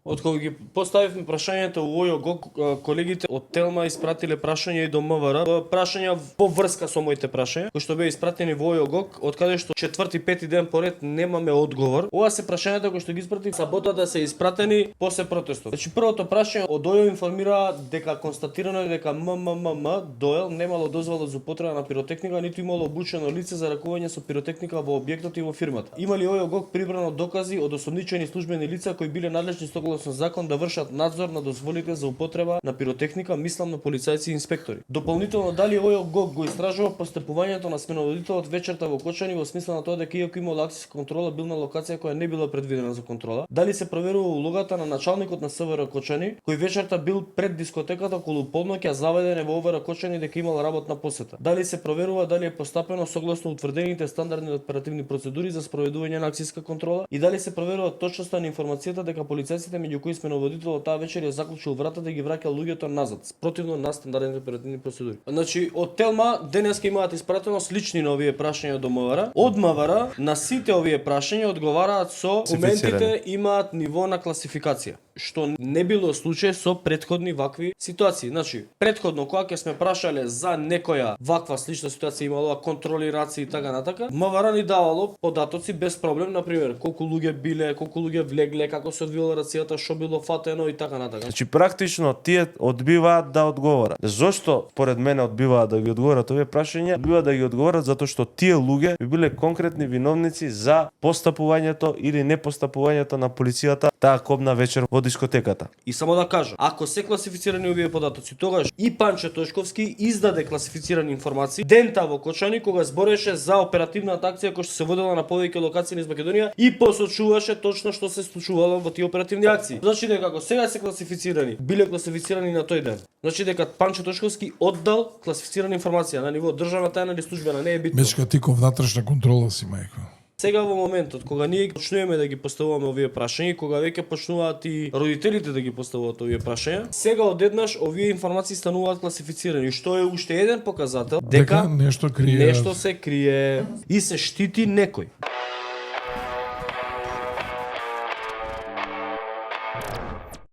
Од кога ги поставивме прашањето во овој огок, колегите од Телма испратиле прашање и до МВР, прашања во врска со моите прашања, кои што беа испратени во овој огок, од каде што четврти, пети ден поред немаме одговор. Ова се прашањата кои што ги испратив сабота да се испратени после протестот. Значи првото прашање од ОЈО информира дека констатирано е дека МММ Доел немало дозвола за употреба на пиротехника, ниту имало обучено лице за ракување со пиротехника во објектот и во фирмата. Имали овој огок прибрано докази од осомничени службени лица кои биле надлежни согласно закон да вршат надзор на дозволите за употреба на пиротехника, мислам на полицајци и инспектори. Дополнително дали овој огок го истражува постапувањето на сменоводителот вечерта во Кочани во смисла на тоа дека иако имало акцијска контрола бил на локација која не била предвидена за контрола. Дали се проверува улогата на началникот на СВР Кочани кој вечерта бил пред дискотеката околу полноќ, а заведен е во ОВР Кочани дека имал работна посета. Дали се проверува дали е постапено согласно утврдените стандардни оперативни процедури за спроведување на акцијска контрола и дали се проверува точноста на информацијата дека полицајците меѓу кои сменоводителот таа вечер ја заклучил вратата да ги враќа луѓето назад, спротивно на стандардните оперативни процедури. Значи од Телма денеска имаат испратено слични на овие прашања до МВР. Од МВР на сите овие прашања одговараат со документите имаат ниво на класификација, што не било случај со претходни вакви ситуации. Значи, претходно кога ќе сме прашале за некоја ваква слична ситуација имало контроли, раци и така натака, МВР ни давало податоци без проблем, на пример, колку луѓе биле, колку луѓе влегле, како се одвила рацијата, што било фатено и така натака. Значи практично тие одбиваат да одговорат. Зошто според мене одбиваат да ги одговорат овие прашања? Одбиваат да ги одговорат затоа што тие луѓе би биле конкретни виновници за постапувањето или непостапувањето на полицијата таа кобна вечер во дискотеката. И само да кажам, ако се класифицирани овие податоци, тогаш и Панче Тошковски издаде класифицирани информации дента во Кочани кога збореше за оперативната акција која што се водела на повеќе локации низ Македонија и посочуваше точно што се случувало во тие оперативни акции. Значи дека ако сега се класифицирани, биле класифицирани на тој ден. Значи дека Панче Тошковски оддал класифицирана информација на ниво државна тајна или службена, не е битно. Мечка ти ко внатрешна контрола си, мајко. Сега во моментот кога ние почнуваме да ги поставуваме овие прашања, кога веќе почнуваат и родителите да ги поставуваат овие прашања, сега одеднаш овие информации стануваат класифицирани, што е уште еден показател дека нешто крие. Нешто се крие и се штити некој.